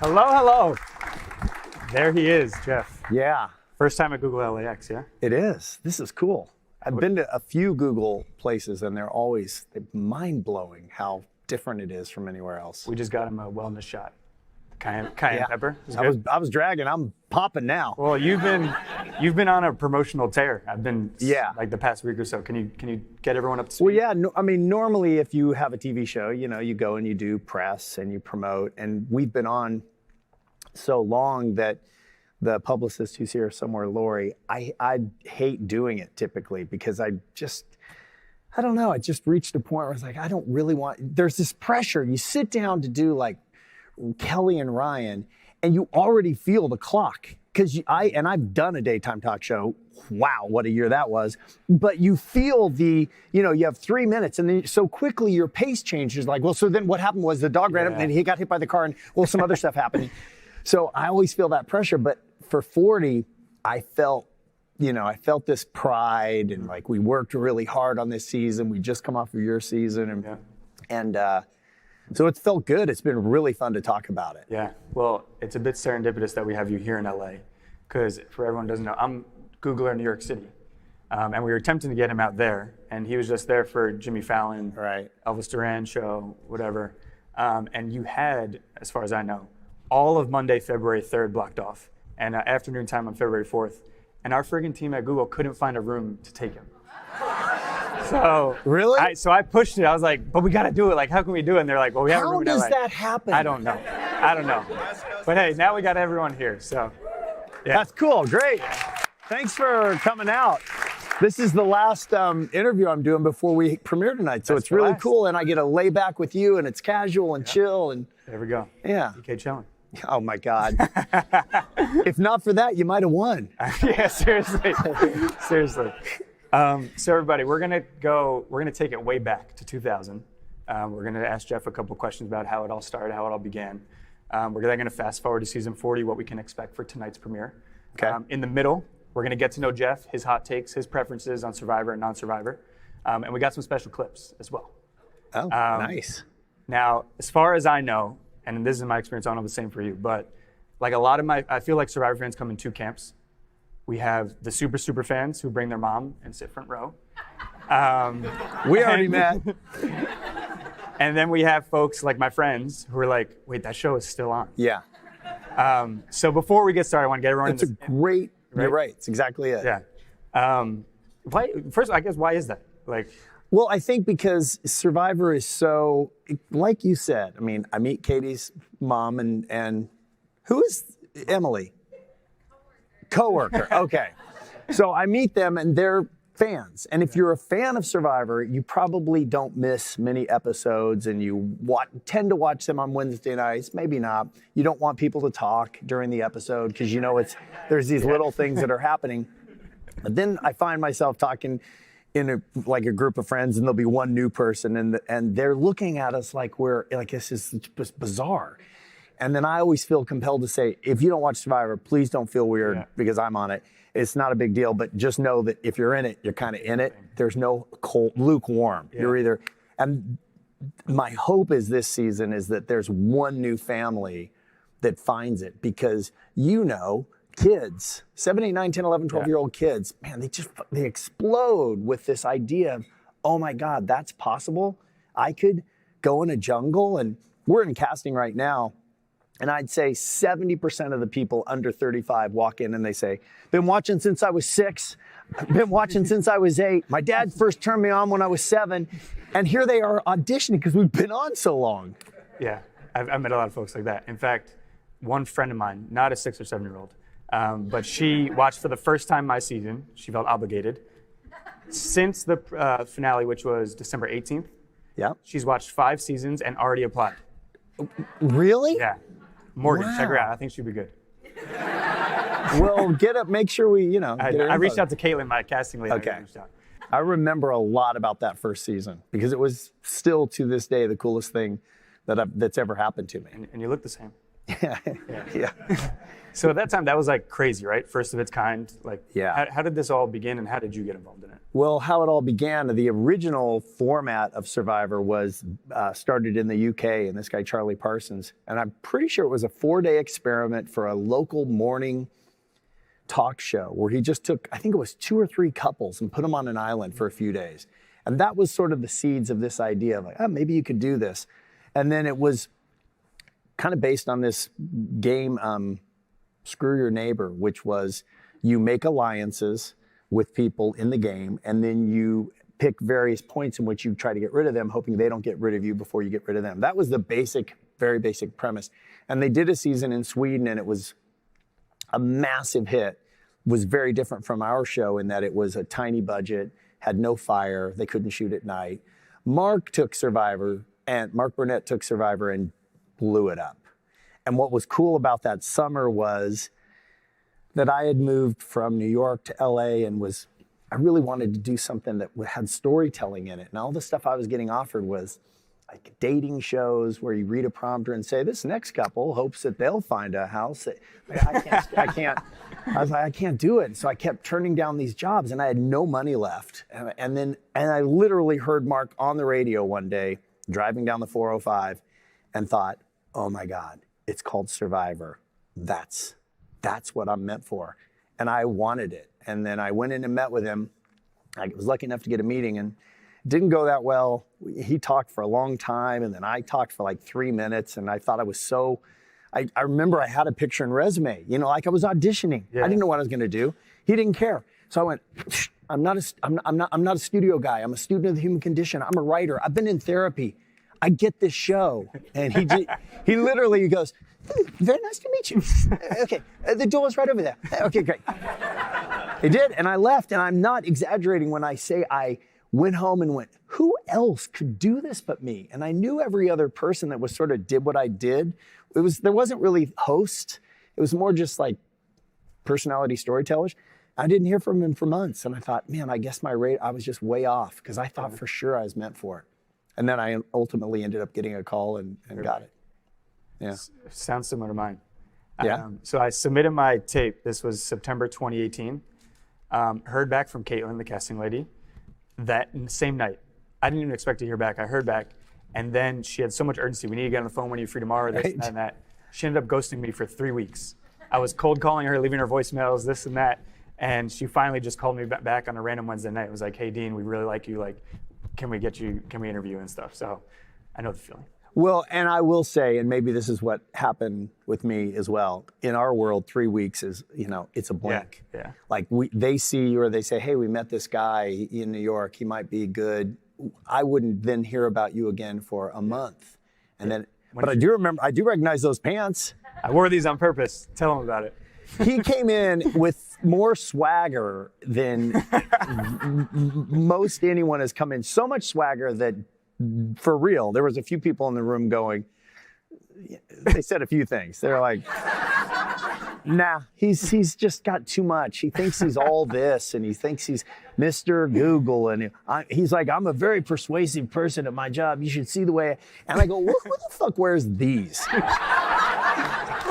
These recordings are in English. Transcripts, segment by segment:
Hello, hello. There he is, Jeff. Yeah, First time at Google LAX, yeah? it is. This is cool. I've been to a few Google places, and they're mind-blowing how different it is from anywhere else. We just got him a wellness shot. Cayenne pepper. I was dragging. I'm popping now. Well, you've been on a promotional tear. I've been like the past week or so. Can you get everyone up to speed? Well, yeah. No, I mean, normally if you have a TV show, you go and you do press and you promote, and we've been on so long that the publicist who's here somewhere, Lori, I hate doing it typically because I don't know. I just reached a point where I was like, I don't really want. There's this pressure. You sit down to do like Kelly and Ryan, and you already feel the clock because I've done a daytime talk show. Wow, what a year that was! But you feel you have 3 minutes, and then so quickly your pace changes. Like, well, so then what happened was the dog ran up, and then he got hit by the car, and well, some other stuff happened. So I always feel that pressure. But for 40, I felt this pride, and like we worked really hard on this season. We just come off of your season, and so it's felt good. It's been really fun to talk about it. Yeah. Well, it's a bit serendipitous that we have you here in LA, because for everyone who doesn't know, I'm Googler in New York City, and we were attempting to get him out there, and he was just there for Jimmy Fallon, right, Elvis Duran show, whatever. And you had, as far as I know, all of Monday, February 3rd blocked off, and afternoon time on February 4th, and our friggin' team at Google couldn't find a room to take him. So really? I pushed it. I was like, but we got to do it. Like, how can we do it? And they're like, well, we have a room in LA. How does that happen? I don't know. But hey, now we got everyone here. So yeah. That's cool. Great. Thanks for coming out. This is the last interview I'm doing before we premiere tonight. So it's really cool. And I get to lay back with you, and it's casual and chill. And there we go. Yeah. EK chilling. Oh my God. If not for that, you might have won. Yeah, seriously. Seriously. So everybody, we're gonna take it way back to 2000. We're gonna ask Jeff a couple questions about how it all started, how it all began. We're then gonna fast forward to season 40, what we can expect for tonight's premiere. Okay. In the middle, we're gonna get to know Jeff, his hot takes, his preferences on Survivor and non-Survivor. And we got some special clips as well. Oh, nice. Now, as far as I know, and this is my experience, I don't know if it's the same for you, but like I feel like Survivor fans come in two camps. We have the super fans who bring their mom and sit front row. We already met. And then we have folks like my friends who are like, wait, that show is still on. Yeah. So before we get started, I want to get everyone Right? You're right. It's exactly it. Yeah. First, I guess, why is that? Well, I think because Survivor is so, like you said, I mean, I meet Katie's mom and who is Emily? Coworker. Okay. So I meet them and they're fans. And if you're a fan of Survivor, you probably don't miss many episodes, and you tend to watch them on Wednesday nights. Maybe not. You don't want people to talk during the episode because there's these little things that are happening. But then I find myself talking in a group of friends, and there'll be one new person, and they're looking at us like this is just bizarre. And then I always feel compelled to say, if you don't watch Survivor, please don't feel weird because I'm on it. It's not a big deal, but just know that if you're in it, you're kind of in it. There's no lukewarm. Yeah. You're either, and my hope is this season is that there's one new family that finds it, because kids, 7, 8, 9, 10, 11, 12-year-old kids, man, they explode with this idea of, oh my God, that's possible. I could go in a jungle, and we're in casting right now. And I'd say 70% of the people under 35 walk in and they say, been watching since I was 6, been watching since I was 8. My dad first turned me on when I was 7. And here they are auditioning because we've been on so long. Yeah, I've met a lot of folks like that. In fact, one friend of mine, not a 6 or 7-year-old, but she watched for the first time my season. She felt obligated. Since the finale, which was December 18th, she's watched 5 seasons and already applied. Really? Yeah. Morgan, check her out. I think she'd be good. Well, make sure we, I reached out to Caitlin, my casting lady. Okay. I remember a lot about that first season because it was still to this day the coolest thing that's ever happened to me. And you look the same. Yeah. So at that time, that was like crazy, right? First of its kind. Like, Yeah. how did this all begin, and how did you get involved in it? Well, how it all began, the original format of Survivor was started in the UK, and this guy, Charlie Parsons, and I'm pretty sure it was a 4-day experiment for a local morning talk show where he just took, I think it was 2 or 3 couples and put them on an island for a few days. And that was sort of the seeds of this idea of like, oh, maybe you could do this. And then it was kind of based on this game, Screw Your Neighbor, which was you make alliances with people in the game, and then you pick various points in which you try to get rid of them, hoping they don't get rid of you before you get rid of them. That was the basic, very basic premise. And they did a season in Sweden, and it was a massive hit. It was very different from our show in that it was a tiny budget, had no fire, they couldn't shoot at night. Mark Burnett took Survivor and blew it up. And what was cool about that summer was that I had moved from New York to LA and I really wanted to do something that had storytelling in it. And all the stuff I was getting offered was like dating shows where you read a prompter and say, this next couple hopes that they'll find a house. I can't. I was like, I can't do it. So I kept turning down these jobs and I had no money left. And I literally heard Mark on the radio one day, driving down the 405, and thought, oh my God, it's called Survivor. That's what I'm meant for. And I wanted it. And then I went in and met with him. I was lucky enough to get a meeting, and it didn't go that well. He talked for a long time, and then I talked for like 3 minutes, and I thought I was so, I remember I had a picture and resume, like I was auditioning. Yeah. I didn't know what I was gonna do. He didn't care. So I went, I'm not a studio guy. I'm a student of the human condition. I'm a writer. I've been in therapy. I get this show. And he literally goes, very nice to meet you. Okay, the door is right over there. Okay, great. He did, and I left, and I'm not exaggerating when I say I went home and went, who else could do this but me? And I knew every other person that was sort of did what I did. There wasn't really host. It was more just like personality storytellers. I didn't hear from him for months, and I thought, man, I guess I was just way off because I thought for sure I was meant for it. And then I ultimately ended up getting a call and got it. Yeah. Sounds similar to mine. Yeah. So I submitted my tape. This was September 2018. Heard back from Caitlin, the casting lady, that same night. I didn't even expect to hear back. I heard back, and then she had so much urgency. We need to get on the phone when you're free tomorrow, this and that and that. She ended up ghosting me for 3 weeks. I was cold calling her, leaving her voicemails, this and that, and she finally just called me back on a random Wednesday night. It was like, hey, Dean, we really like you. Like, can we interview you and stuff? So I know the feeling. Well, and I will say, and maybe this is what happened with me as well. In our world, 3 weeks is, it's a blink. Yeah. Like they see you or they say, hey, we met this guy in New York. He might be good. I wouldn't then hear about you again for a month. And then, but I do recognize those pants. I wore these on purpose. Tell him about it. He came in with more swagger than most anyone has come in. So much swagger that, for real, there was a few people in the room going, they said a few things. They're like, nah, he's just got too much. He thinks he's all this, and he thinks he's Mr. Google, and he's like, I'm a very persuasive person at my job. You should see the way. And I go, who the fuck wears these?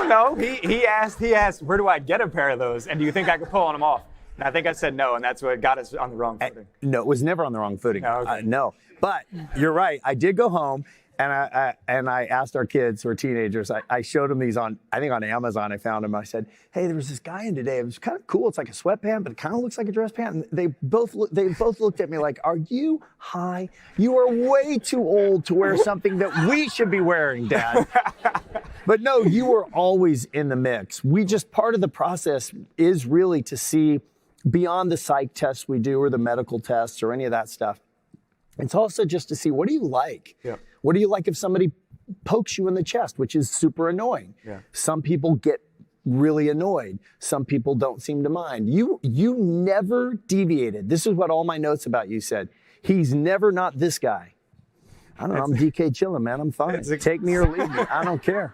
No, he asked, where do I get a pair of those? And do you think I could pull them off? And I think I said no, and that's what got us on the wrong footing. No, it was never on the wrong footing. No, okay. No. But you're right. I did go home, and I asked our kids who are teenagers. I showed them these on Amazon. I found them. I said, hey, there was this guy in today. It was kind of cool. It's like a sweatpant, but it kind of looks like a dress pant. And they both looked at me like, are you high? You are way too old to wear something that we should be wearing, Dad. But no, you were always in the mix. Part of the process is really to see beyond the psych tests we do or the medical tests or any of that stuff. It's also just to see, what do you like? Yeah. What do you like if somebody pokes you in the chest, which is super annoying? Yeah. Some people get really annoyed. Some people don't seem to mind. You never deviated. This is what all my notes about you said. He's never not this guy. I don't know, I'm DK chilling, man. I'm fine. Take me or leave me. I don't care.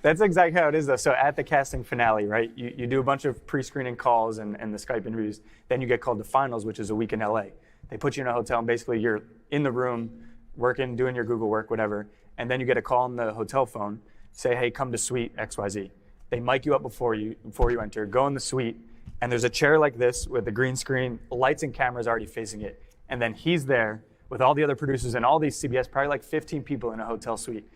That's exactly how it is, though. So at the casting finale, right, you do a bunch of pre-screening calls and the Skype interviews. Then you get called to finals, which is a week in LA. They put you in a hotel, and basically you're in the room working, doing your Google work, whatever. And then you get a call on the hotel phone say, hey, come to suite XYZ. They mic you up before you enter, go in the suite, and there's a chair like this with a green screen, lights and cameras already facing it. And then he's there with all the other producers and all these CBS, probably like 15 people in a hotel suite.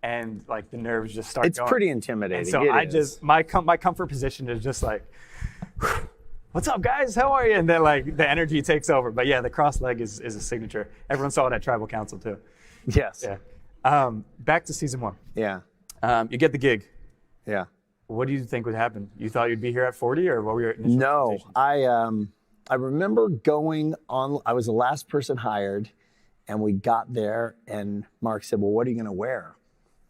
And like the nerves just start It's going. pretty intimidating. And so my comfort position is just like, what's up, guys? How are you? And then like the energy takes over. But yeah, the cross leg is a signature. Everyone saw it at Tribal Council too. Yes. Yeah. Back to season 1. Yeah. You get the gig. Yeah. What do you think would happen? You thought you'd be here at 40, or what were your initial No, expectations? I remember going on. I was the last person hired, and we got there, and Mark said, "Well, what are you going to wear?"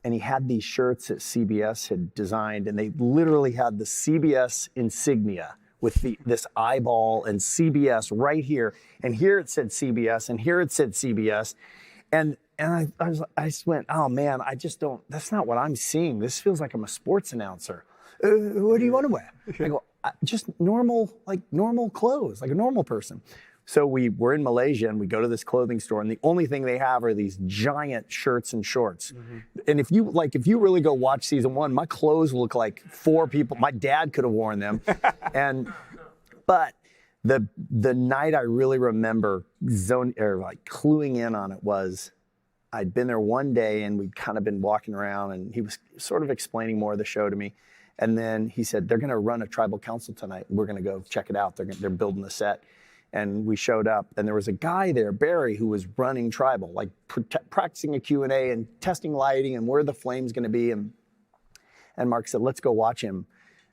And he had these shirts that CBS had designed, and they literally had the CBS insignia with this eyeball and CBS right here, and here it said CBS, and here it said CBS, and I just went, oh man, I just don't. That's not what I'm seeing. This feels like I'm a sports announcer. What do you want to wear? I go, just normal clothes, like a normal person. So we were in Malaysia and we go to this clothing store, and the only thing they have are these giant shirts and shorts. Mm-hmm. And if you really go watch season 1, my clothes look like 4 people. My dad could have worn them. But the night I really remember cluing in on it was, I'd been there one day and we'd kind of been walking around, and he was sort of explaining more of the show to me. And then he said, they're going to run a tribal council tonight. We're going to go check it out. They're building the set. And we showed up, and there was a guy there, Barry, who was running tribal, like practicing a Q&A and testing lighting and where the flame's going to be. And Mark said, let's go watch him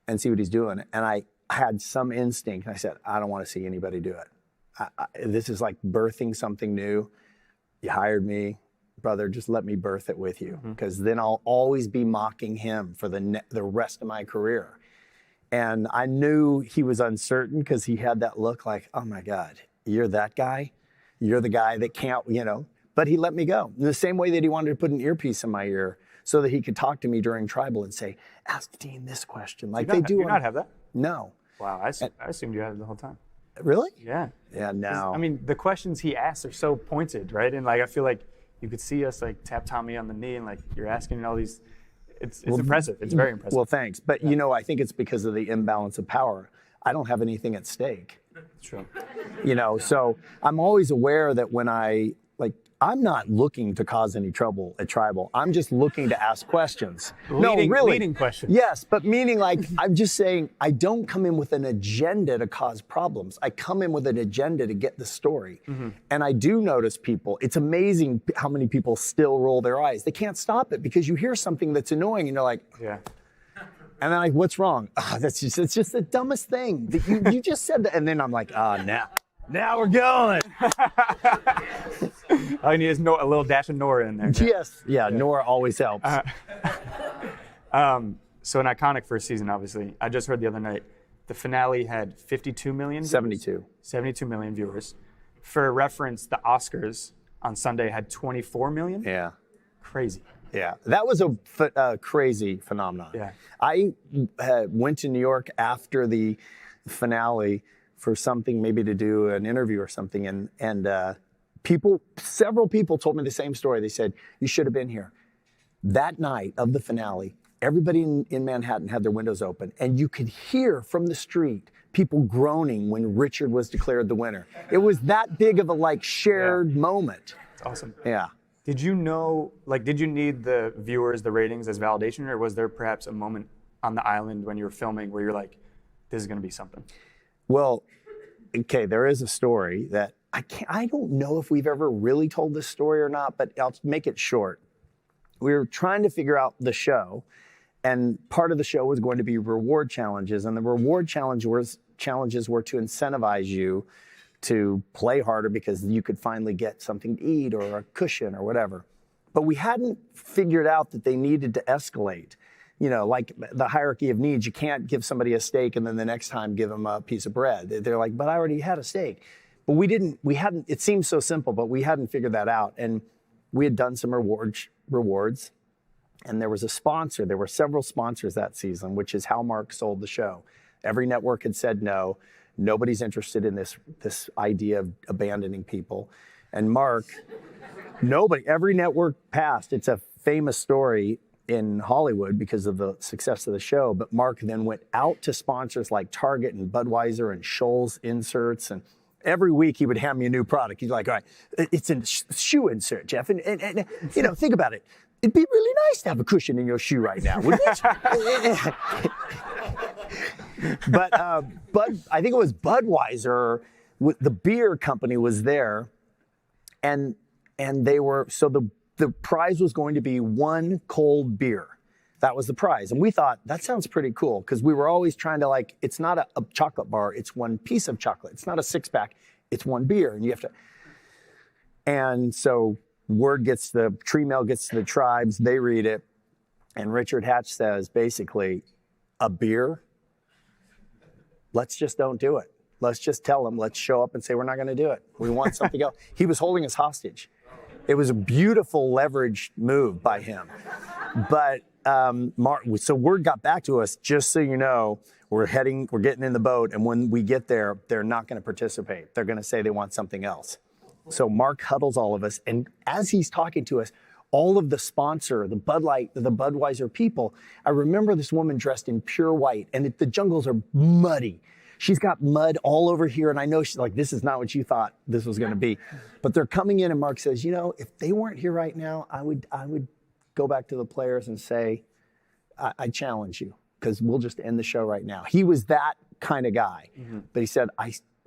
and see what he's doing. And I had some instinct. I said, I don't want to see anybody do it. This is like birthing something new. You hired me. Brother, just let me birth it with you, because then I'll always be mocking him for the rest of my career. And I knew he was uncertain, because he had that look like, oh my God, you're that guy? You're the guy that can't, But he let me go. In the same way that he wanted to put an earpiece in my ear so that he could talk to me during tribal and say, ask Dean this question. Like they do. Do you not have that? No. Wow, I assumed you had it the whole time. Really? Yeah. Yeah, no. I mean, the questions he asks are so pointed, right? And like, I feel like you could see us like tap Tommy on the knee, and like you're asking all these. It's impressive. It's very impressive. Well, thanks. But I think it's because of the imbalance of power. I don't have anything at stake. True. So I'm always aware that when I'm not looking to cause any trouble at tribal. I'm just looking to ask questions. Leading questions. Yes, but meaning like, I'm just saying, I don't come in with an agenda to cause problems. I come in with an agenda to get the story. Mm-hmm. And I do notice people, it's amazing how many people still roll their eyes. They can't stop it because you hear something that's annoying and you're like, yeah. And then like, what's wrong? It's just the dumbest thing. You just said that. And then I'm like, now we're going. All you need is a little dash of Nora in there. Yes. Yeah, Nora always helps. So an iconic first season, obviously. I just heard the other night, the finale had 52 million viewers. 72. 72 million viewers. For reference, the Oscars on Sunday had 24 million. Yeah. Crazy. Yeah, that was a crazy phenomenon. Yeah. I went to New York after the finale for something, maybe to do an interview or something, and several people told me the same story. They said, you should have been here. That night of the finale, everybody in Manhattan had their windows open, and you could hear from the street people groaning when Richard was declared the winner. It was that big of a shared moment. It's awesome. Yeah. Did you know, did you need the viewers, the ratings as validation, or was there perhaps a moment on the island when you were filming where you're like, this is going to be something? Well, okay, there is a story that I don't know if we've ever really told this story or not, but I'll make it short. We were trying to figure out the show, and part of the show was going to be reward challenges, and the reward challenges were to incentivize you to play harder because you could finally get something to eat or a cushion or whatever. But we hadn't figured out that they needed to escalate. Like the hierarchy of needs, you can't give somebody a steak and then the next time give them a piece of bread. They're like, but I already had a steak. But we hadn't, it seems so simple, but we hadn't figured that out. And we had done some rewards, and there was a sponsor. There were several sponsors that season, which is how Mark sold the show. Every network had said no. Nobody's interested in this idea of abandoning people. And Mark, every network passed. It's a famous story. in Hollywood because of the success of the show. But Mark then went out to sponsors like Target and Budweiser and Scholl's inserts. And every week he would hand me a new product. He's like, all right, it's a shoe insert, Jeff. And you know, think about it. It'd be really nice to have a cushion in your shoe right now, wouldn't it? But I think it was Budweiser, the beer company was there, and they were, so the prize was going to be one cold beer. That was the prize. And we thought, that sounds pretty cool, because we were always trying to, like, it's not a chocolate bar, it's one piece of chocolate. It's not a six-pack, it's one beer, and you have to. And so tree mail gets to the tribes, they read it, and Richard Hatch says, basically, a beer? Let's just don't do it. Let's just tell them, let's show up and say we're not gonna do it. We want something else. He was holding us hostage. It was a beautiful leveraged move by him. But so word got back to us, just so you know, we're getting in the boat, and when we get there, they're not gonna participate. They're gonna say they want something else. So Mark huddles all of us, and as he's talking to us, all of the sponsor, the Bud Light, the Budweiser people, I remember this woman dressed in pure white, and the jungles are muddy. She's got mud all over here, and I know she's like, this is not what you thought this was gonna be. But they're coming in, and Mark says, you know, if they weren't here right now, I would go back to the players and say, I challenge you, because we'll just end the show right now. He was that kind of guy. Mm-hmm. But he said,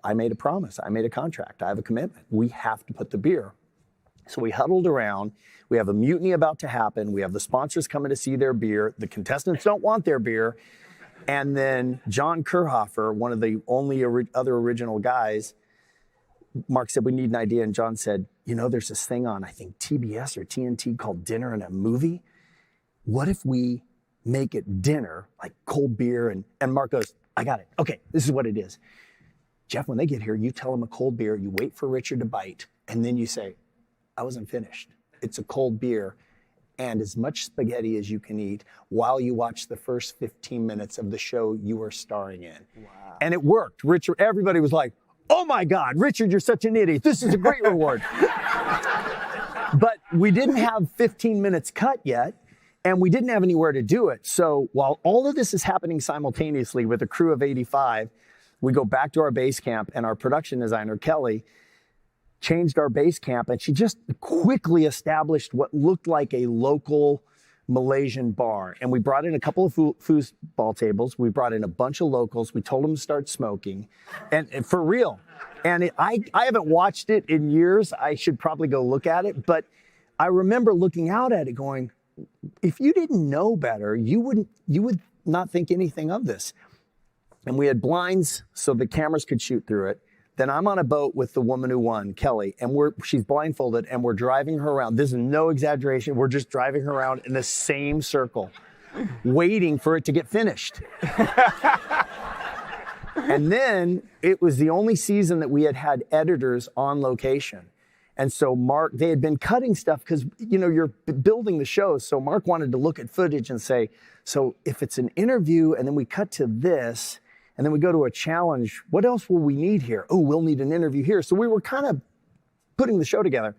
I made a promise, I made a contract, I have a commitment. We have to put the beer. So we huddled around, we have a mutiny about to happen, we have the sponsors coming to see their beer, the contestants don't want their beer, and then John Kerhofer, one of the only other original guys, Mark said, we need an idea, and John said, you know, there's this thing on, I think, TBS or TNT called Dinner and a Movie. What if we make it dinner, like cold beer, and Mark goes, I got it. Okay, this is what it is. Jeff, when they get here, you tell them a cold beer, you wait for Richard to bite, and then you say, I wasn't finished. It's a cold beer and as much spaghetti as you can eat while you watch the first 15 minutes of the show you are starring in. Wow. And it worked. Richard, everybody was like, oh my God, Richard, you're such an idiot. This is a great reward. But we didn't have 15 minutes cut yet, and we didn't have anywhere to do it. So while all of this is happening simultaneously with a crew of 85, we go back to our base camp, and our production designer, Kelly, changed our base camp, and she just quickly established what looked like a local Malaysian bar. And we brought in a couple of foosball tables. We brought in a bunch of locals. We told them to start smoking, and for real. And I haven't watched it in years. I should probably go look at it. But I remember looking out at it going, if you didn't know better, you would not think anything of this. And we had blinds so the cameras could shoot through it. Then I'm on a boat with the woman who won, Kelly, and she's blindfolded, and we're driving her around. This is no exaggeration. We're just driving her around in the same circle, waiting for it to get finished. And then it was the only season that we had editors on location. And so Mark, they had been cutting stuff because, you know, you're building the show. So Mark wanted to look at footage and say, so if it's an interview and then we cut to this, and then we go to a challenge, what else will we need here? Oh, we'll need an interview here. So we were kind of putting the show together.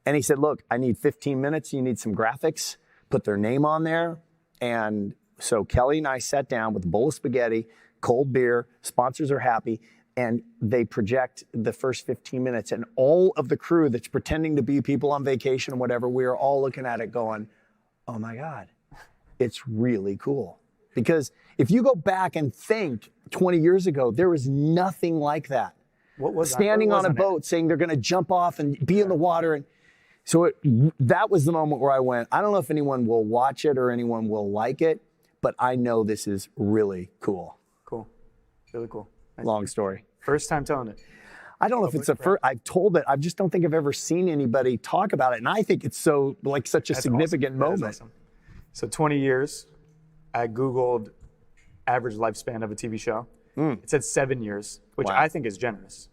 And he said, look, I need 15 minutes. You need some graphics, put their name on there. And so Kelly and I sat down with a bowl of spaghetti, cold beer, sponsors are happy, and they project the first 15 minutes. And all of the crew that's pretending to be people on vacation or whatever, we are all looking at it going, oh my God, it's really cool. Because if you go back and think 20 years ago, there was nothing like that. What was standing on a boat saying they're going to jump off and be in the water. And so that was the moment where I went, I don't know if anyone will watch it or anyone will like it, but I know this is really cool. Cool. Really cool. Nice. Long story. First time telling it. I don't know if it's the first, I've told it, I just don't think I've ever seen anybody talk about it. And I think it's so, like, such a significant moment. Awesome. So 20 years. I Googled average lifespan of a TV show. It said 7 years, which I think is generous.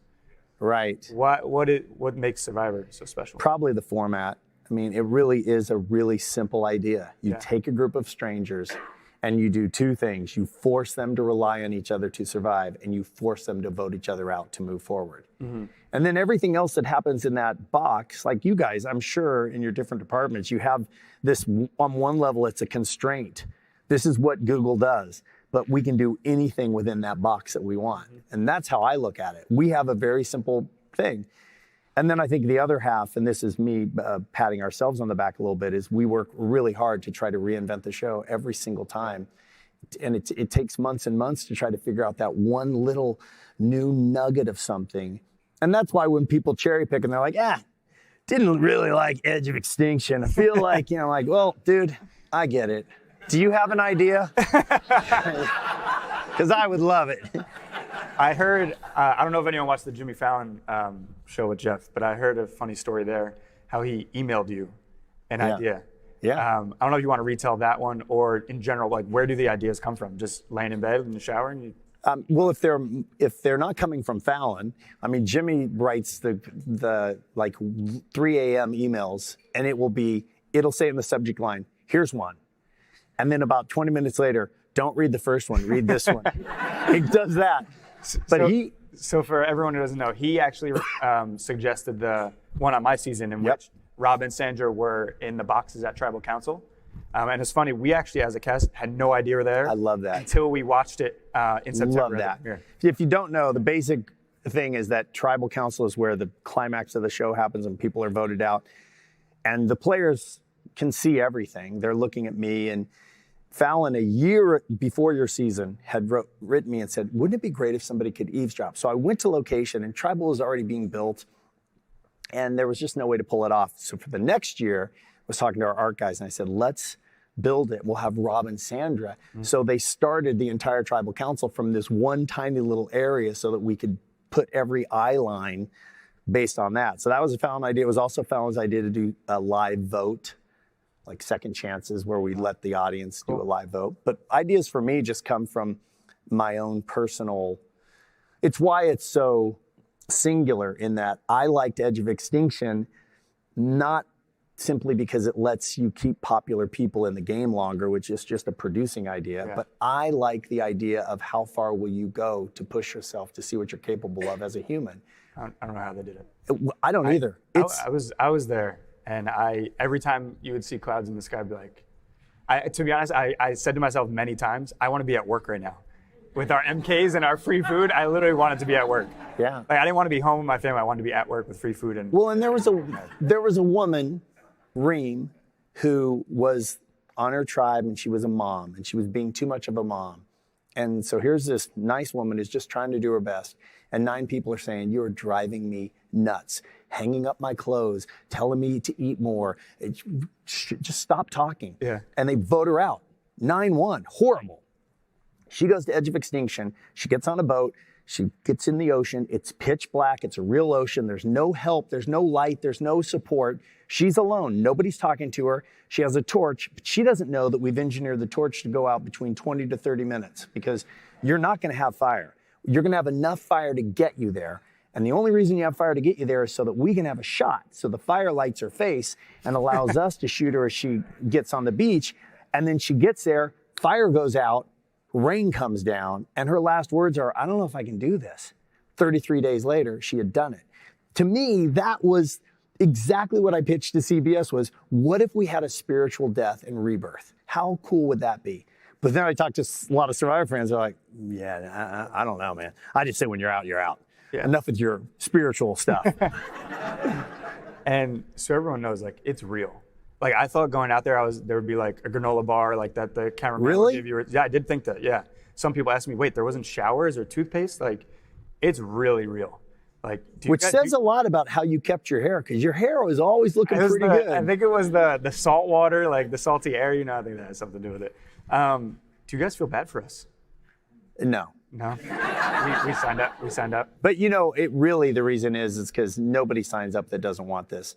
Right. What makes Survivor so special? Probably the format. I mean, it really is a really simple idea. You take a group of strangers And you do two things. You force them to rely on each other to survive, and you force them to vote each other out to move forward. And then everything else that happens in that box, like you guys, I'm sure in your different departments, you have this, on one level, it's a constraint. This is what Google does, but we can do anything within that box that we want. And that's how I look at it. We have a very simple thing. And then I think the other half, and this is me patting ourselves on the back a little bit, is we work really hard to try to reinvent the show every single time. And it takes months and months to try to figure out that one little new nugget of something. And that's why when people cherry pick and they're like, didn't really like Edge of Extinction. I feel like, like, well, dude, I get it. Do you have an idea? Because I would love it. I heard, I don't know if anyone watched the Jimmy Fallon show with Jeff, but I heard a funny story there, how he emailed you an idea. Yeah. I don't know if you want to retell that one, or in general, like, where do the ideas come from? Just laying in bed in the shower and you... Well, if they're not coming from Fallon, I mean, Jimmy writes the like 3 a.m. emails, and it'll say in the subject line, here's one. And then about 20 minutes later, don't read the first one, read this one. He does that. So for everyone who doesn't know, he actually suggested the one on my season in which Rob and Sandra were in the boxes at Tribal Council. And it's funny, we actually, as a cast, had no idea we were there. I love that. Until we watched it in September. Love that. If you don't know, the basic thing is that Tribal Council is where the climax of the show happens and people are voted out. And the players can see everything. They're looking at me. And Fallon, a year before your season, had written me and said, wouldn't it be great if somebody could eavesdrop? So I went to location, and Tribal was already being built, and there was just no way to pull it off. So for the next year, I was talking to our art guys, and I said, let's build it. We'll have Rob and Sandra. So they started the entire Tribal Council from this one tiny little area so that we could put every eye line based on that. So that was a Fallon idea. It was also Fallon's idea to do a live vote, like second chances, where we let the audience do a live vote. But ideas for me just come from my own personal, it's why it's so singular in that I liked Edge of Extinction, not simply because it lets you keep popular people in the game longer, which is just a producing idea, but I like the idea of how far will you go to push yourself to see what you're capable of as a human. I don't know how they did it. I don't either. I was there. And every time you would see clouds in the sky, I'd be like, to be honest, I said to myself many times, I want to be at work right now. With our MKs and our free food, I literally wanted to be at work. Yeah. Like, I didn't want to be home with my family. I wanted to be at work with free food. And there was a woman, Reem, who was on her tribe, and she was a mom, and she was being too much of a mom. And so here's this nice woman who's just trying to do her best. And 9 people are saying, you're driving me nuts, hanging up my clothes, telling me to eat more. Just stop talking. Yeah. And they vote her out. 9-1, horrible. She goes to Edge of Extinction. She gets on a boat. She gets in the ocean. It's pitch black. It's a real ocean. There's no help. There's no light. There's no support. She's alone. Nobody's talking to her. She has a torch, but she doesn't know that we've engineered the torch to go out between 20 to 30 minutes because you're not going to have fire. You're going to have enough fire to get you there. And the only reason you have fire to get you there is so that we can have a shot. So the fire lights her face and allows us to shoot her as she gets on the beach. And then she gets there, fire goes out, rain comes down, and her last words are, I don't know if I can do this. 33 days later, she had done it. To me, that was exactly what I pitched to CBS was, what if we had a spiritual death and rebirth? How cool would that be? But then I talked to a lot of Survivor fans. They're like, yeah, I don't know, man. I just say when you're out, you're out. Yeah. Enough with your spiritual stuff. And so everyone knows, like, it's real. Like, I thought going out there, there would be like a granola bar, like that the cameraman would give you. Yeah, I did think that, yeah. Some people asked me, wait, there wasn't showers or toothpaste? Like, it's really real. Like, which says a lot about how you kept your hair, because your hair was always looking pretty good. I think it was the salt water, like the salty air, I think that has something to do with it. Do you guys feel bad for us? No. No? We signed up. We signed up. But it really, the reason is because nobody signs up that doesn't want this.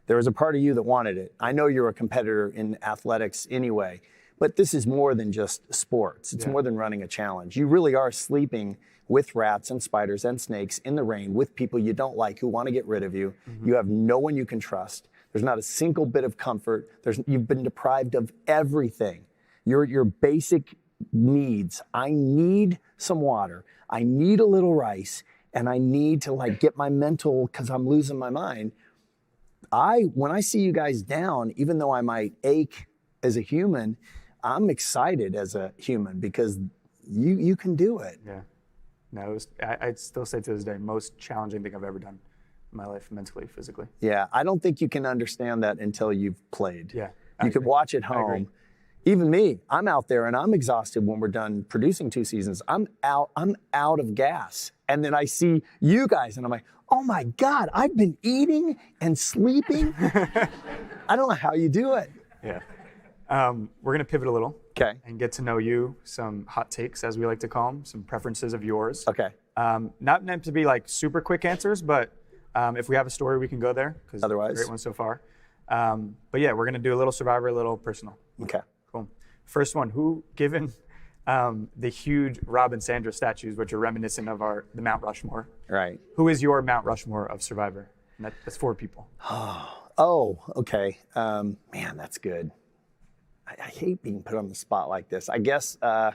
There was a part of you that wanted it. I know you're a competitor in athletics anyway, but this is more than just sports. It's more than running a challenge. You really are sleeping with rats and spiders and snakes in the rain with people you don't like who want to get rid of you. Mm-hmm. You have no one you can trust. There's not a single bit of comfort. You've been deprived of everything. Your basic needs. I need some water. I need a little rice, and I need to like get my mental because I'm losing my mind. When I see you guys down, even though I might ache as a human, I'm excited as a human because you can do it. Yeah. No, I'd still say to this day, most challenging thing I've ever done in my life, mentally, physically. Yeah, I don't think you can understand that until you've played. Yeah. You could watch at home. Even me, I'm out there and I'm exhausted when we're done producing 2 seasons. I'm out of gas. And then I see you guys and I'm like, oh my God, I've been eating and sleeping. I don't know how you do it. Yeah. We're going to pivot a little. Okay. And get to know you, some hot takes, as we like to call them, some preferences of yours. Okay. Not meant to be like super quick answers, but if we have a story, we can go there. Otherwise. Great one so far. But yeah, we're going to do a little Survivor, a little personal. Okay. Cool. First one, given the huge Rob and Sandra statues, which are reminiscent of the Mount Rushmore. Right. Who is your Mount Rushmore of Survivor? And that's 4 people. Oh, okay. Man, that's good. I hate being put on the spot like this. I guess, so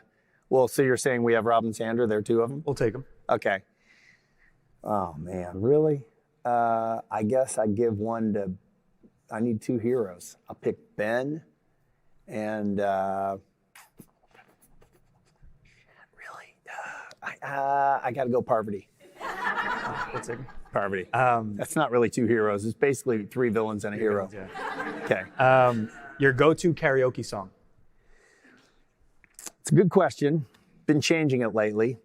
you're saying we have Rob and Sandra, there are 2 of them? We'll take them. Okay. Oh, man, really? I guess I give one to, I need 2 heroes. I'll pick Ben and, I got to go Parvati. We'll take 'em. Parvati. That's not really 2 heroes. It's basically 3 villains and a hero. Yeah. Okay. Your go-to karaoke song? It's a good question. Been changing it lately.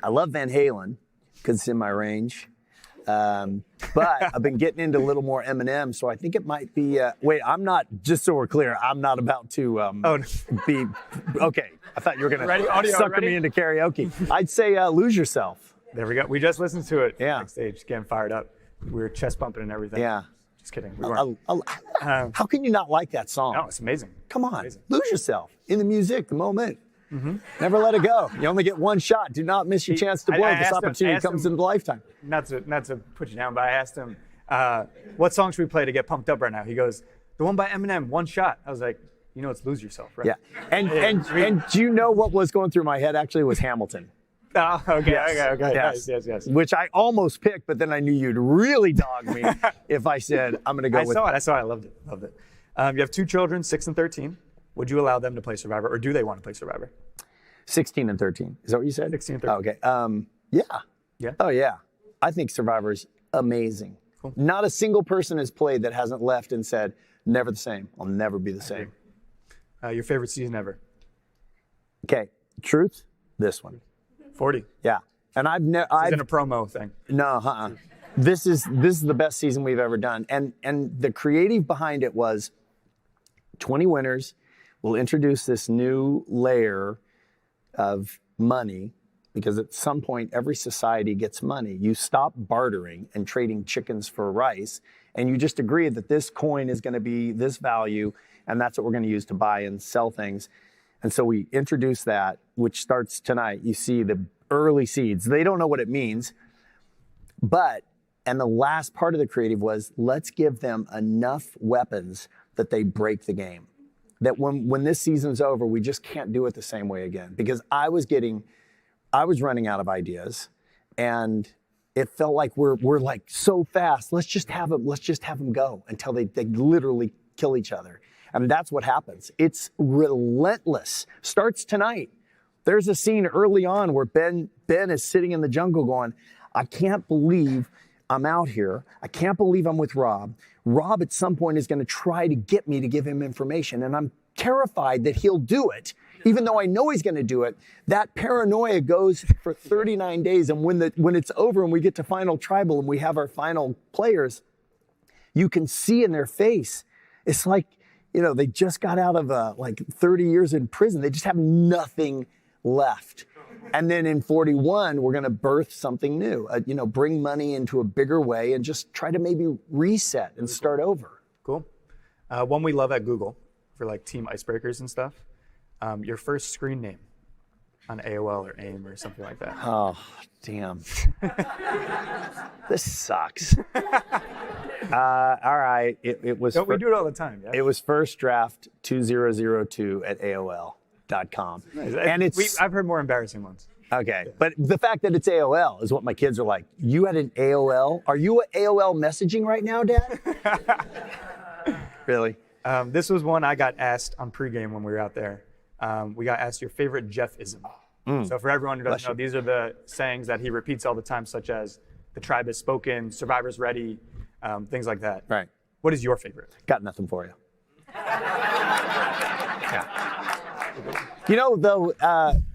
I love Van Halen because it's in my range. But I've been getting into a little more Eminem, so I think it might be. Wait, I'm not. Just so we're clear, I'm not about to be. Okay, I thought you were gonna sucker me into karaoke. I'd say "Lose Yourself." There we go. We just listened to it backstage, getting fired up. We were chest bumping and everything. Yeah. Just kidding. We weren't. How can you not like that song? No, it's amazing. Come on, amazing. lose yourself in the music, the moment. Mm-hmm. Never let it go. You only get one shot. Do not miss your chance to blow. This opportunity comes in a lifetime. Not to put you down, but I asked him, what song should we play to get pumped up right now? He goes, the one by Eminem, One Shot. I was like, it's Lose Yourself, right? Yeah. And do you know what was going through my head actually was Hamilton. Oh, okay, yes. Okay. Yes. Yes. Which I almost picked, but then I knew you'd really dog me if I said, I'm going to go with... I saw it. I loved it. You have 2 children, 6 and 13. Would you allow them to play Survivor, or do they want to play Survivor? 16 and 13. Is that what you said? 16 and 13. Oh, okay. Yeah. Yeah? Oh, yeah. I think Survivor's amazing. Cool. Not a single person has played that hasn't left and said, never the same. I'll never be the same. Your favorite season ever? Okay. Truth? This one. 40. Yeah. And I've never... This isn't a promo thing. No, This is the best season we've ever done. And the creative behind it was 20 winners. We'll introduce this new layer of money because at some point every society gets money. You stop bartering and trading chickens for rice, and you just agree that this coin is going to be this value, and that's what we're going to use to buy and sell things. And so we introduce that, which starts tonight. You see the early seeds. They don't know what it means, and the last part of the creative was, let's give them enough weapons that they break the game. That when this season's over, we just can't do it the same way again. Because I was running out of ideas, and it felt like we're like so fast. Let's just have them go until they literally kill each other. And that's what happens. It's relentless. Starts tonight. There's a scene early on where Ben is sitting in the jungle going, I can't believe I'm out here. I can't believe I'm with Rob. Rob at some point is going to try to get me to give him information, and I'm terrified that he'll do it, even though I know he's going to do it. That paranoia goes for 39 days, and when it's over and we get to final tribal and we have our final players, you can see in their face, it's like, they just got out of 30 years in prison. They just have nothing left. And then in 41, we're going to birth something new, bring money into a bigger way and just try to maybe reset and start over. Cool. One we love at Google for team icebreakers and stuff. Your first screen name on AOL or AIM or something like that. Oh, damn. This sucks. All right. It was. Don't we do it all the time? Yeah? It was first draft 2002 at AOL.com. Nice. And I've heard more embarrassing ones. okay. But the fact that it's AOL is what my kids are like. You had an AOL? Are you at AOL messaging right now, Dad? Really? This was one I got asked on pregame when we were out there. We got asked your favorite Jeff-ism. So for everyone who doesn't know, these are the sayings that he repeats all the time, such as the tribe has spoken, survivor's ready, things like that. Right. What is your favorite? Got nothing for you. Yeah. You know, though,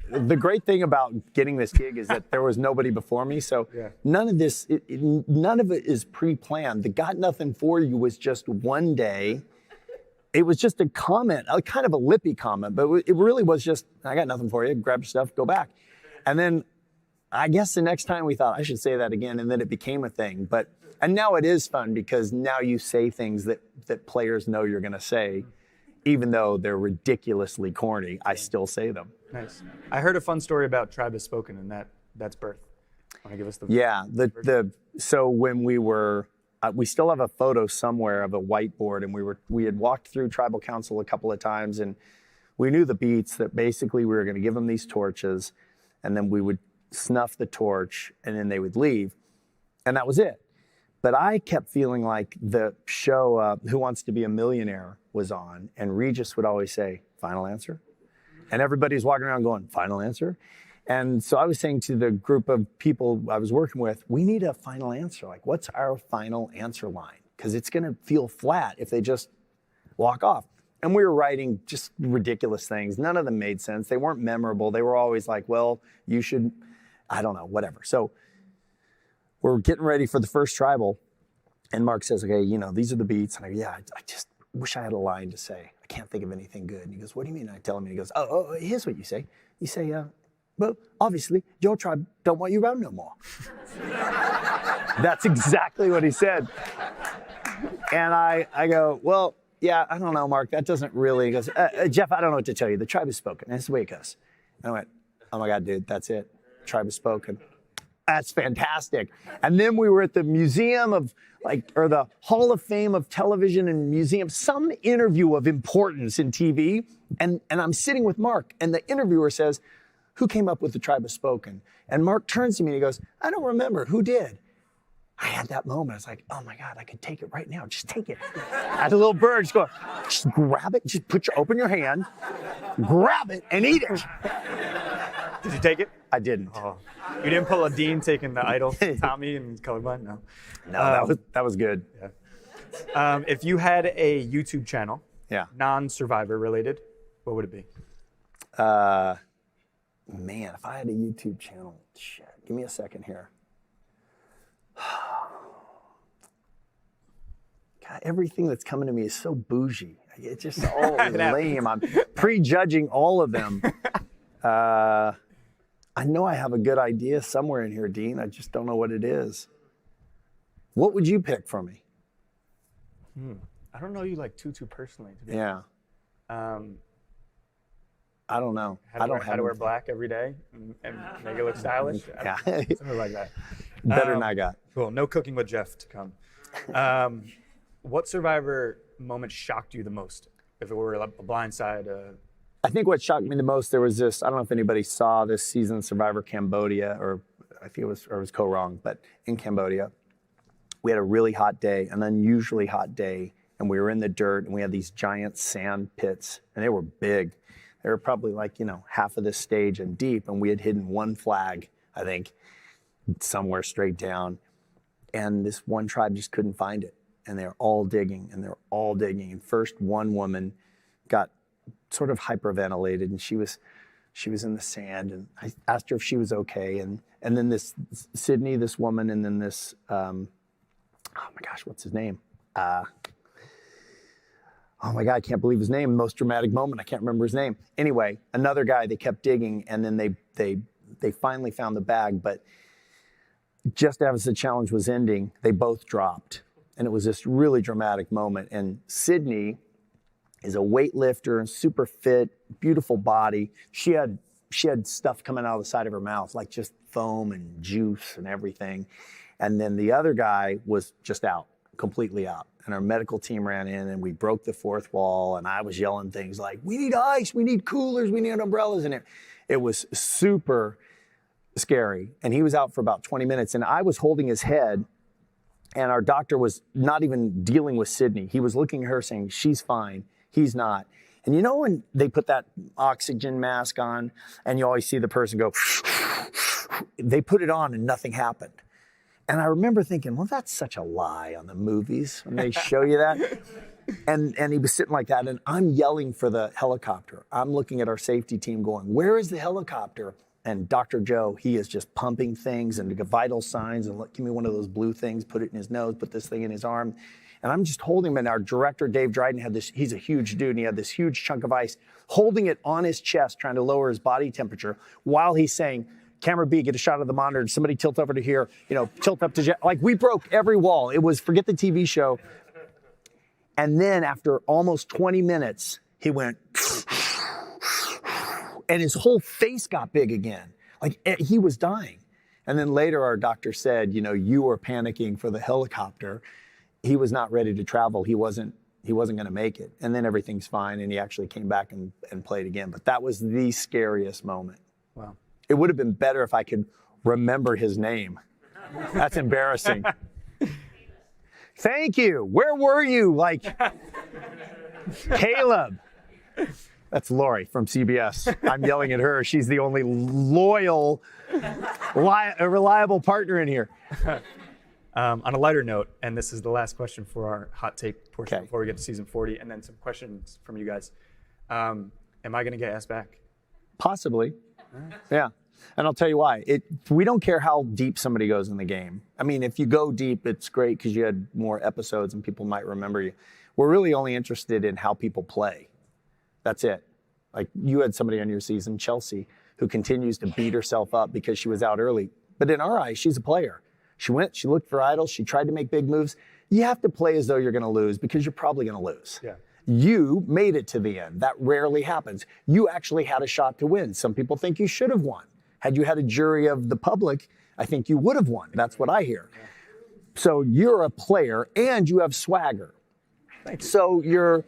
the great thing about getting this gig is that there was nobody before me, so none of this, none of it is pre-planned. The got nothing for you was just one day. It was just a comment, kind of a lippy comment, but it really was just, I got nothing for you, grab your stuff, go back. And then I guess the next time we thought, I should say that again, and then it became a thing. And now it is fun because now you say things that players know you're gonna say, even though they're ridiculously corny, I still say them. Nice. I heard a fun story about tribe has spoken, and that's birth. Want to give us the... Yeah, so when we were, we still have a photo somewhere of a whiteboard, and we had walked through tribal council a couple of times, and we knew the beats that basically we were going to give them these torches, and then we would snuff the torch, and then they would leave, and that was it. But I kept feeling like the show Who Wants to Be a Millionaire was on, and Regis would always say, final answer? And everybody's walking around going, final answer? And so I was saying to the group of people I was working with, we need a final answer. Like, what's our final answer line? Because it's going to feel flat if they just walk off. And we were writing just ridiculous things. None of them made sense. They weren't memorable. They were always like, well, you should, I don't know, whatever. So we're getting ready for the first tribal. And Mark says, okay, you know, these are the beats. And I just wish I had a line to say. I can't think of anything good. And he goes, what do you mean? And I tell him, and he goes, oh, here's what you say. You say, well, obviously, your tribe don't want you around no more. That's exactly what he said. And I go, well, yeah, I don't know, Mark, that doesn't really, he goes, Jeff, I don't know what to tell you. The tribe has spoken. That's the way it goes. And I went, oh my God, dude, that's it. Tribe has spoken. That's fantastic. And then we were at the museum of, or the Hall of Fame of Television and Museum, some interview of importance in TV. And I'm sitting with Mark, and the interviewer says, who came up with the tribe has spoken? And Mark turns to me and he goes, I don't remember. Who did? I had that moment. I was like, oh my God, I could take it right now. Just take it. I had a little bird just go, just grab it. Just open your hand, grab it, and eat it. Did you take it? I didn't. Oh. You didn't pull a Dean taking the idol, Tommy and colorblind? No. No, that was good. Yeah. If you had a YouTube channel, yeah, non-Survivor related, what would it be? Man, if I had a YouTube channel, shit, give me a second here. God, everything that's coming to me is so bougie. It's just all lame. I'm prejudging all of them. I know I have a good idea somewhere in here, Dean. I just don't know what it is. What would you pick for me? I don't know you like Tutu personally. To be honest. I don't know. How to wear black every day and make it look stylish? Yeah. Something like that. Better than I got. Cool. No cooking with Jeff to come. What Survivor moment shocked you the most? If it were a blindside? I think what shocked me the most, there was this, I don't know if anybody saw this season Survivor Cambodia, or I think it was Ko-Rong, but in Cambodia, we had a really hot day, an unusually hot day, and we were in the dirt, and we had these giant sand pits, and they were big. They were probably like, half of this stage and deep, and we had hidden one flag, I think, somewhere straight down. And this one tribe just couldn't find it. And they're all digging, and they're all digging. And first one woman got sort of hyperventilated, and she was in the sand, and I asked her if she was okay. And then this Sydney, this woman, and then this, oh my gosh, what's his name? Oh my God, I can't believe his name. Most dramatic moment, I can't remember his name. Anyway, another guy, they kept digging, and then they finally found the bag, but just as the challenge was ending, they both dropped. And it was this really dramatic moment. And Sydney is a weightlifter, super fit, beautiful body. She had stuff coming out of the side of her mouth, like just foam and juice and everything. And then the other guy was just out. completely out. And our medical team ran in and we broke the fourth wall. And I was yelling things like, we need ice, we need coolers, we need umbrellas. And it was super scary. And he was out for about 20 minutes. And I was holding his head. And our doctor was not even dealing with Sydney. He was looking at her saying, she's fine, he's not. And you know when they put that oxygen mask on and you always see the person go, they put it on and nothing happened. And I remember thinking, well, that's such a lie on the movies when they show you that. And he was sitting like that and I'm yelling for the helicopter. I'm looking at our safety team going, where is the helicopter? And Dr. Joe, he is just pumping things and vital signs and look, give me one of those blue things, put it in his nose, put this thing in his arm. And I'm just holding him. And our director, Dave Dryden, had this, he's a huge dude, and he had this huge chunk of ice, holding it on his chest, trying to lower his body temperature while he's saying, camera B, get a shot of the monitor. Somebody tilt over to here, tilt up to, like we broke every wall. It was, forget the TV show. And then after almost 20 minutes, he went, and his whole face got big again. Like he was dying. And then later our doctor said, you were panicking for the helicopter. He was not ready to travel. He wasn't going to make it. And then everything's fine. And he actually came back and played again. But that was the scariest moment. Wow. It would have been better if I could remember his name. That's embarrassing. Thank you. Where were you? Like, Caleb. That's Lori from CBS. I'm yelling at her. She's the only loyal, reliable partner in here. On a lighter note, and this is the last question for our hot take portion before we get to season 40, and then some questions from you guys. Am I going to get asked back? Possibly. Yeah. And I'll tell you why. We don't care how deep somebody goes in the game. I mean, if you go deep, it's great because you had more episodes and people might remember you. We're really only interested in how people play. That's it. Like you had somebody on your season, Chelsea, who continues to beat herself up because she was out early. But in our eyes, she's a player. She went, she looked for idols, she tried to make big moves. You have to play as though you're going to lose because you're probably going to lose. Yeah. You made it to the end. That rarely happens. You actually had a shot to win. Some people think you should have won. Had you had a jury of the public, I think you would have won. That's what I hear. Yeah. So you're a player and you have swagger. Thank you. So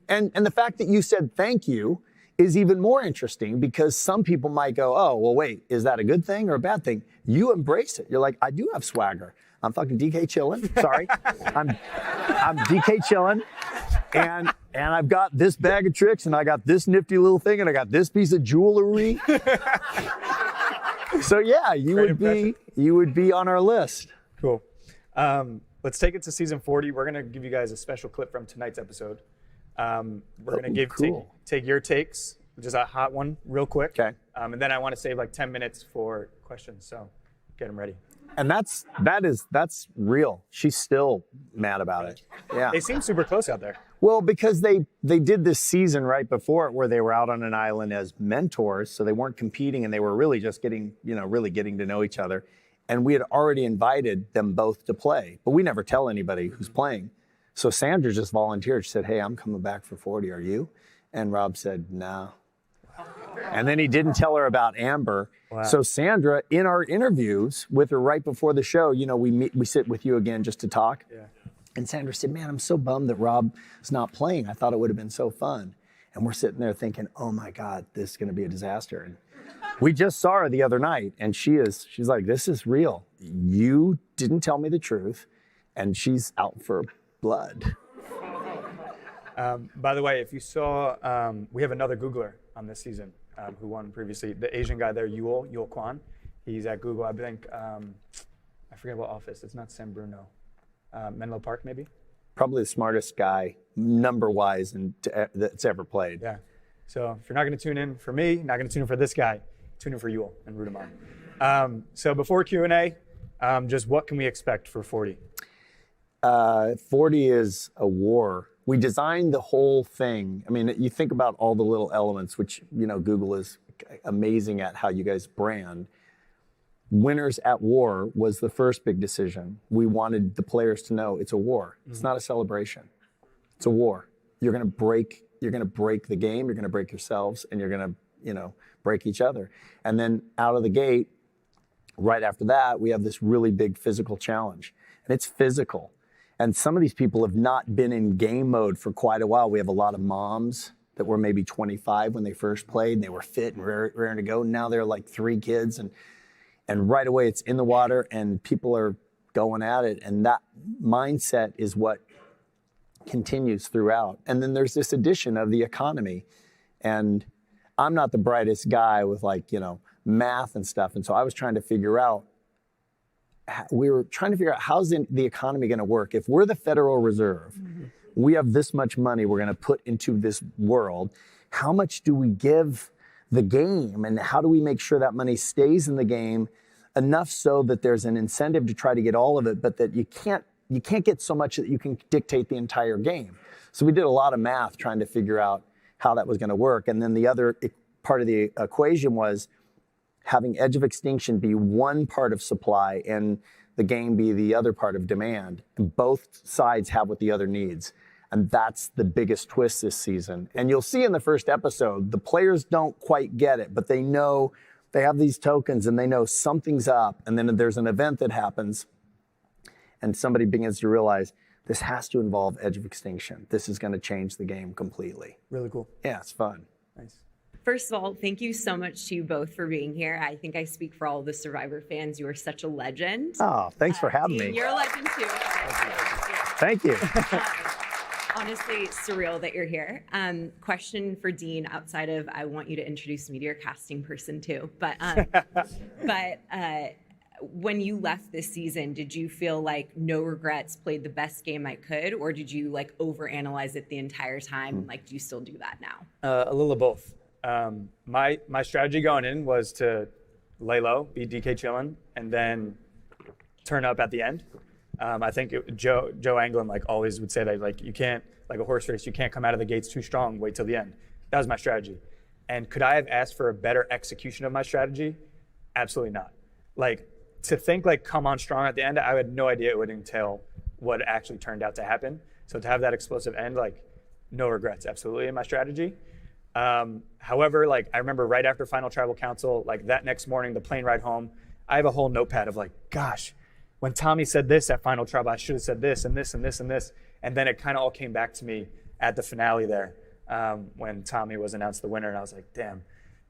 and the fact that you said thank you is even more interesting because some people might go, oh, well, wait, is that a good thing or a bad thing? You embrace it. You're like, I do have swagger. I'm fucking DK chillin'. Sorry. I'm DK chillin'. And I've got this bag of tricks and I got this nifty little thing and I got this piece of jewelry. So yeah, you would be on our list. Cool. Let's take it to season 40. We're going to give you guys a special clip from tonight's episode. We're going to take your takes, just a hot one real quick. Okay. And then I want to save like 10 minutes for questions. So get them ready. And that's real. She's still mad about it. Yeah. They seem super close out there. Well, because they did this season right before it where they were out on an island as mentors, so they weren't competing and they were really just getting to know each other. And we had already invited them both to play, but we never tell anybody who's playing. So Sandra just volunteered. She said, hey, I'm coming back for 40. Are you? And Rob said, no. And then he didn't tell her about Amber. Wow. So Sandra, in our interviews with her right before the show, we sit with you again just to talk. Yeah. And Sandra said, man, I'm so bummed that Rob is not playing. I thought it would have been so fun. And we're sitting there thinking, oh my God, this is going to be a disaster. And we just saw her the other night and she's like, this is real. You didn't tell me the truth. And she's out for blood. By the way, if you saw, we have another Googler on this season who won previously. The Asian guy there, Yul Kwan. He's at Google. I think, I forget what office. It's not San Bruno. Menlo Park, maybe? Probably the smartest guy, number-wise, that's ever played. Yeah. So if you're not going to tune in for me, not going to tune in for this guy, tune in for Yul and root him on. So before Q&A, just what can we expect for 40? 40 is a war. We designed the whole thing. I mean, you think about all the little elements, which, Google is amazing at how you guys brand. Winners at War was the first big decision. We wanted the players to know it's a war. It's not a celebration. It's a war. You're going to break the game, you're going to break yourselves, and you're going to, break each other. And then out of the gate, right after that, we have this really big physical challenge. And it's physical. And some of these people have not been in game mode for quite a while. We have a lot of moms that were maybe 25 when they first played, and they were fit and raring to go. Now they're like 3 kids, and right away it's in the water, and people are going at it. And that mindset is what continues throughout. And then there's this addition of the economy. And I'm not the brightest guy with math and stuff. And so I was trying to figure out, how's the economy going to work? If we're the Federal Reserve, we have this much money we're going to put into this world. How much do we give the game? And how do we make sure that money stays in the game enough so that there's an incentive to try to get all of it, but that you can't get so much that you can dictate the entire game? So we did a lot of math trying to figure out how that was going to work. And then the other part of the equation was having edge of extinction be one part of supply and the game be the other part of demand. And both sides have what the other needs. And that's the biggest twist this season. And you'll see in the first episode, the players don't quite get it, but they know they have these tokens and they know something's up. And then there's an event that happens and somebody begins to realize this has to involve edge of extinction. This is going to change the game completely. Really cool. Yeah, it's fun. Nice. First of all, thank you so much to you both for being here. I think I speak for all of the Survivor fans. You are such a legend. Oh, thanks for having me. You're a legend too. Thank you. Honestly, surreal that you're here. Question for Dean outside of, I want you to introduce me to your casting person too. But when you left this season, did you feel like No Regrets played the best game I could, or did you overanalyze it the entire time? Do you still do that now? A little of both. My strategy going in was to lay low, be DK chillin', and then turn up at the end. I think Joe Anglin always would say that you can't, like a horse race, you can't come out of the gates too strong, wait till the end. That was my strategy. And could I have asked for a better execution of my strategy? Absolutely not. To think come on strong at the end, I had no idea it would entail what actually turned out to happen. So to have that explosive end, no regrets, absolutely in my strategy. However, I remember right after Final Tribal Council, that next morning, the plane ride home, I have a whole notepad of gosh, when Tommy said this at Final Tribal, I should have said this and this and this and this. And then it kind of all came back to me at the finale there when Tommy was announced the winner. And I was like, damn.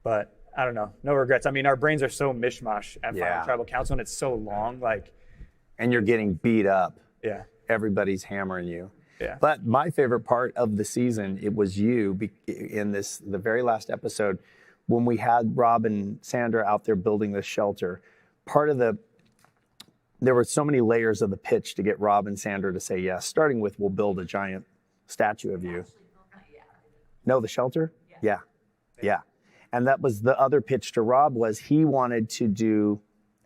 But I don't know, no regrets. I mean, our brains are so mishmash at Final Tribal Council, and it's so long. And you're getting beat up. Yeah. Everybody's hammering you. Yeah. But my favorite part of the season, it was you in the very last episode when we had Rob and Sandra out there building this shelter. There were so many layers of the pitch to get Rob and Sandra to say yes, starting with we'll build a giant statue of you. No, the shelter? Yeah. And that was the other pitch to Rob, was he wanted to do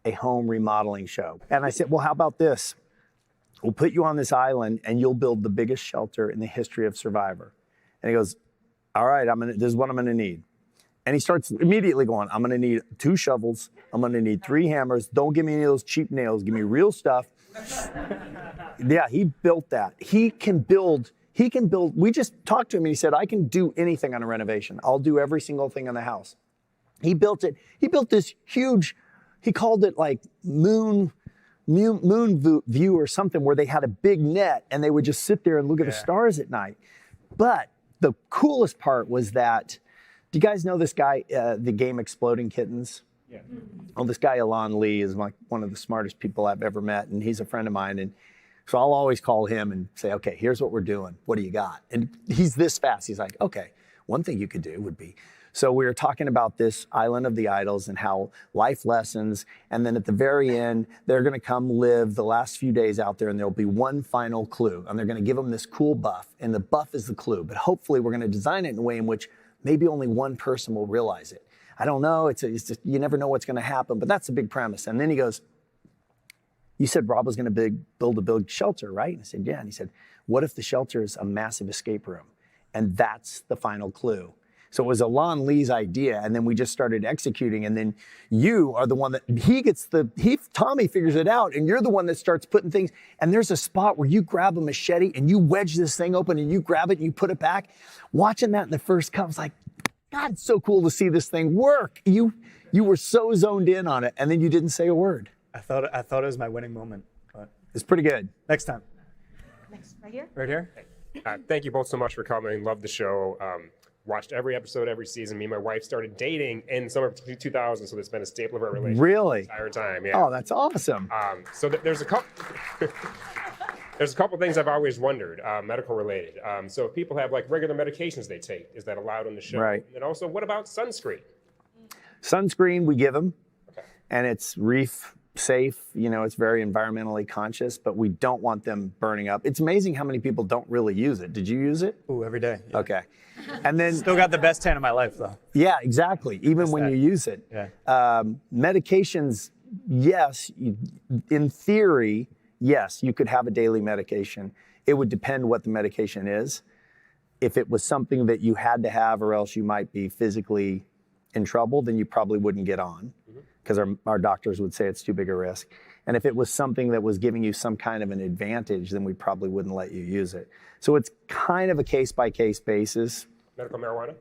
a home remodeling show. And I said, well, how about this? We'll put you on this island and you'll build the biggest shelter in the history of Survivor. And he goes, all right, this is what I'm gonna need. And he starts immediately going, I'm gonna need 2 shovels. I'm gonna need 3 hammers. Don't give me any of those cheap nails. Give me real stuff. Yeah, he built that. He can build. We just talked to him and he said, I can do anything on a renovation. I'll do every single thing in the house. He built it. He built this huge, he called it moon view or something, where they had a big net and they would just sit there and look at the stars at night. But the coolest part was that, do you guys know this guy, the game Exploding Kittens? Yeah. Well, this guy, Alon Lee, is one of the smartest people I've ever met, and he's a friend of mine. And so I'll always call him and say, okay, here's what we're doing. What do you got? And he's this fast. He's like, okay, one thing you could do would be. So we were talking about this Island of the Idols and how life lessons, and then at the very end, they're gonna come live the last few days out there, and there'll be one final clue, and they're gonna give them this cool buff, and the buff is the clue. But hopefully we're gonna design it in a way in which maybe only one person will realize it. I don't know, it's just, you never know what's gonna happen, but that's a big premise. And then he goes, you said Rob was gonna build a big shelter, right? And I said, yeah. And he said, what if the shelter is a massive escape room? And that's the final clue. So it was Alon Lee's idea, and then we just started executing, and then you are the one that, Tommy figures it out, and you're the one that starts putting things, and there's a spot where you grab a machete and you wedge this thing open and you grab it and you put it back. Watching that in the first cut, I was like, God, it's so cool to see this thing work. You were so zoned in on it, and then you didn't say a word. I thought it was my winning moment, but It's pretty good. next time. Next, right here. Right here? Thank you both so much for coming. Love the show. Watched every episode, every season. Me and my wife started dating in summer of 2000, so it's been a staple of our relationship Really? the entire time. Yeah. Oh, that's awesome. There's a couple. There's a couple things I've always wondered, medical related. So if people have like regular medications they take, is that allowed on the show? Right. And also, what about sunscreen? Sunscreen, we give them, and it's reef safe. You know, it's very environmentally conscious, but we don't want them burning up. It's amazing how many people don't really use it. Did you use it? Ooh, every day. Yeah. Okay. And then, Still got the best tan of my life, though. yeah, exactly. Even when that. you use it. Yeah. Medications, yes, in theory, yes, you could have a daily medication. It would depend what the medication is. If it was something that you had to have or else you might be physically in trouble, then you probably wouldn't get on because our doctors would say it's too big a risk. And if it was something that was giving you some kind of an advantage, then we probably wouldn't let you use it. So it's kind of a case-by-case basis. Medical marijuana?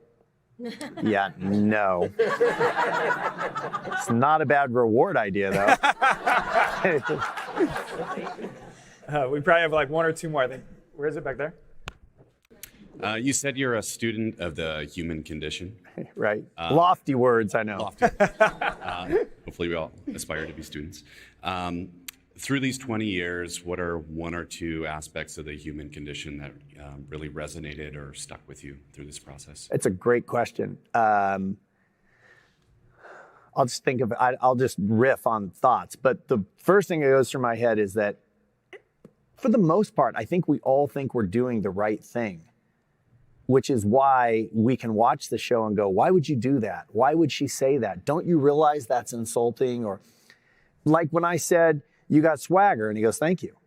Yeah, no. It's not a bad reward idea, though. We probably have like one or two more, I think. Where is it back there? You said you're a student of the human condition. Right. Lofty words, I know. Hopefully we all aspire to be students. Through these 20 years, what are one or two aspects of the human condition that really resonated or stuck with you through this process? It's a great question. I'll just riff on thoughts. But the first thing that goes through my head is that for the most part, I think we all think we're doing the right thing, which is why we can watch the show and go, why would you do that? Why would she say that? Don't you realize that's insulting? Or like when I said, you got swagger, and he goes, thank you.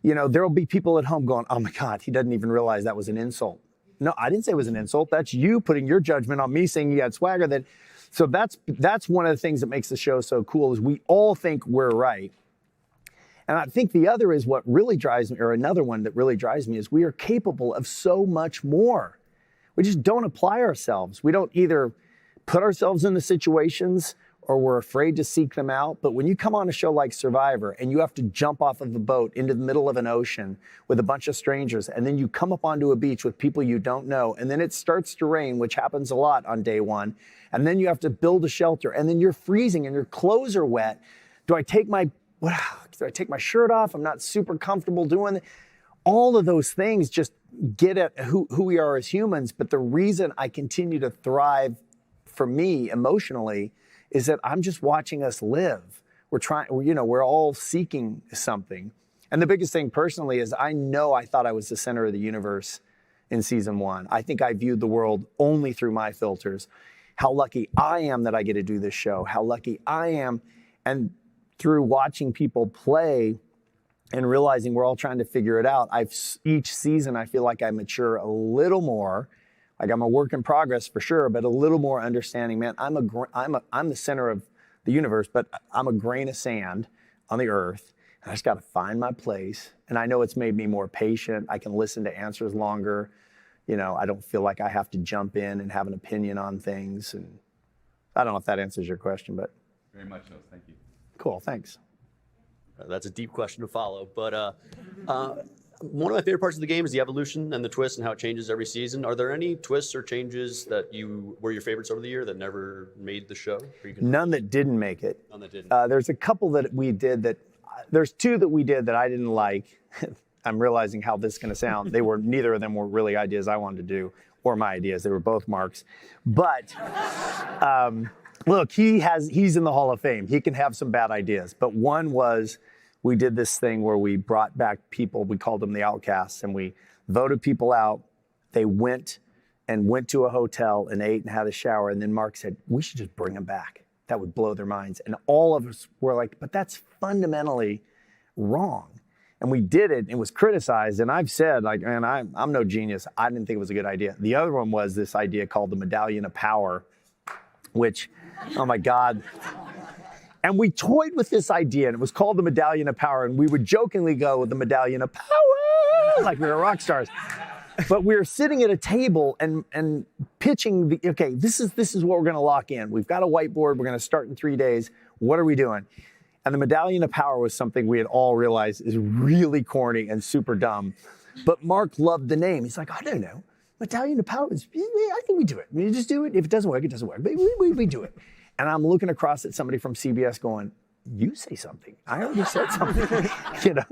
You know, there'll be people at home going, oh my God, he doesn't even realize that was an insult. No, I didn't say it was an insult. That's you putting your judgment on me saying you had swagger. So that's one of the things that makes the show so cool is we all think we're right. And I think the other is what really drives me, or another one that really drives me is we are capable of so much more. We just don't apply ourselves. We don't either put ourselves in the situations or we're afraid to seek them out. But when you come on a show like Survivor and you have to jump off of a boat into the middle of an ocean with a bunch of strangers, and then you come up onto a beach with people you don't know, and then it starts to rain, which happens a lot on day one, and then you have to build a shelter, and then you're freezing and your clothes are wet. Do I take my shirt off? I'm not super comfortable doing it. All of those things just get at who we are as humans. But the reason I continue to thrive for me emotionally is that I'm just watching us live. We're all seeking something. And the biggest thing personally is I thought I was the center of the universe in season 1. I think I viewed the world only through my filters. How lucky I am that I get to do this show. How lucky I am. And through watching people play and realizing we're all trying to figure it out, each season I feel like I mature a little more. Like I'm a work in progress for sure, but a little more understanding. Man, I'm the center of the universe, but I'm a grain of sand on the earth, and I just got to find my place. And I know it's made me more patient. I can listen to answers longer. You know, I don't feel like I have to jump in and have an opinion on things. And I don't know if that answers your question, but Very much so. Thank you. cool. Thanks. That's a deep question to follow, but one of my favorite parts of the game is the evolution and the twist and how it changes every season. Are there any twists or changes that were your favorites over the year that never made the show? None that didn't make it. None that didn't. There's a couple that we did there's two that we did that I didn't like. I'm realizing how this is going to sound. Neither of them were really ideas I wanted to do or my ideas. They were both Mark's. But look, he's in the Hall of Fame. He can have some bad ideas. But one was, we did this thing where we brought back people, we called them the outcasts, and we voted people out. They went to a hotel and ate and had a shower. And then Mark said, we should just bring them back. That would blow their minds. And all of us were like, but that's fundamentally wrong. And we did it. It was criticized. And I've said, like, man, I'm no genius. I didn't think it was a good idea. The other one was this idea called the Medallion of Power, which, oh my God. And we toyed with this idea, and it was called the Medallion of Power, and we would jokingly go with the Medallion of Power, like we were rock stars. But we were sitting at a table and pitching, this is what we're gonna lock in. We've got a whiteboard, we're gonna start in 3 days. What are we doing? And the Medallion of Power was something we had all realized is really corny and super dumb. But Mark loved the name. He's like, I don't know. Medallion of Power, yeah, I think we do it. We just do it. If it doesn't work, it doesn't work. But we do it. And I'm looking across at somebody from CBS going, you say something. I already said something, you know?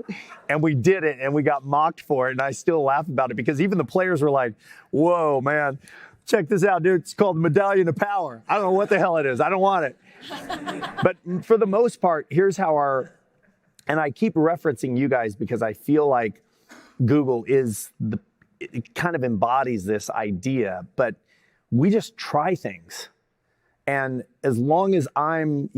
And we did it, and we got mocked for it, and I still laugh about it because even the players were like, whoa, man, check this out, dude. It's called Medallion of Power. I don't know what the hell it is. I don't want it. But for the most part, here's how and I keep referencing you guys because I feel like Google it kind of embodies this idea, but we just try things. And as long as I'm,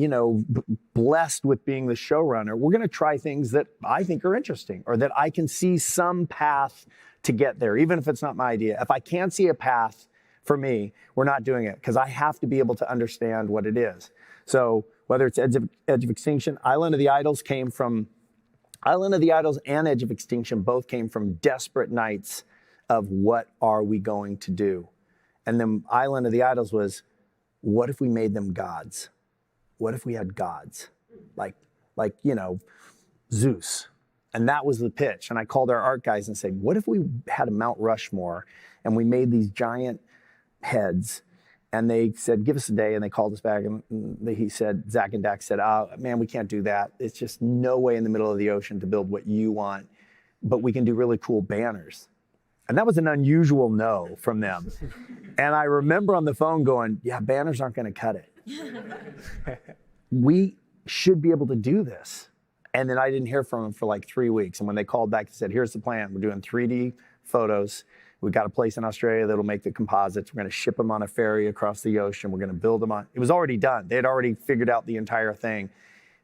blessed with being the showrunner, we're going to try things that I think are interesting or that I can see some path to get there, even if it's not my idea. If I can't see a path for me, we're not doing it because I have to be able to understand what it is. So whether it's Edge of Extinction, Island of the Idols and Edge of Extinction both came from desperate nights of what are we going to do? And then Island of the Idols was, what if we made them gods? What if we had gods? Like Zeus. And that was the pitch. And I called our art guys and said, what if we had a Mount Rushmore and we made these giant heads? And they said, give us a day. And they called us back and he said, Zach and Dax said, oh man, we can't do that. It's just no way in the middle of the ocean to build what you want, but we can do really cool banners. And that was an unusual no from them. And I remember on the phone going, yeah, banners aren't going to cut it. We should be able to do this. And then I didn't hear from them for like 3 weeks. And when they called back and said, here's the plan. We're doing 3D photos. We've got a place in Australia that'll make the composites. We're going to ship them on a ferry across the ocean. We're going to build them on. It was already done. They had already figured out the entire thing.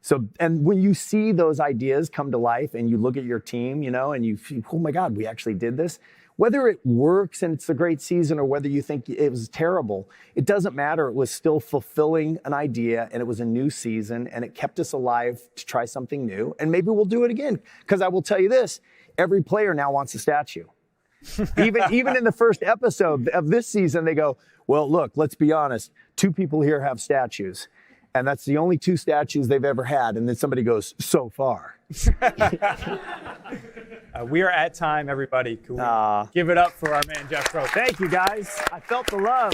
So, and when you see those ideas come to life and you look at your team, and you feel, oh my God, we actually did this. Whether it works and it's a great season or whether you think it was terrible, it doesn't matter. It was still fulfilling an idea and it was a new season and it kept us alive to try something new. And maybe we'll do it again. Because I will tell you this, every player now wants a statue. Even in the first episode of this season, they go, well, look, let's be honest. 2 people here have statues. And that's the only 2 statues they've ever had. And then somebody goes, so far. We are at time, everybody. Can we give it up for our man, Jeff Probst? Thank you, guys. I felt the love.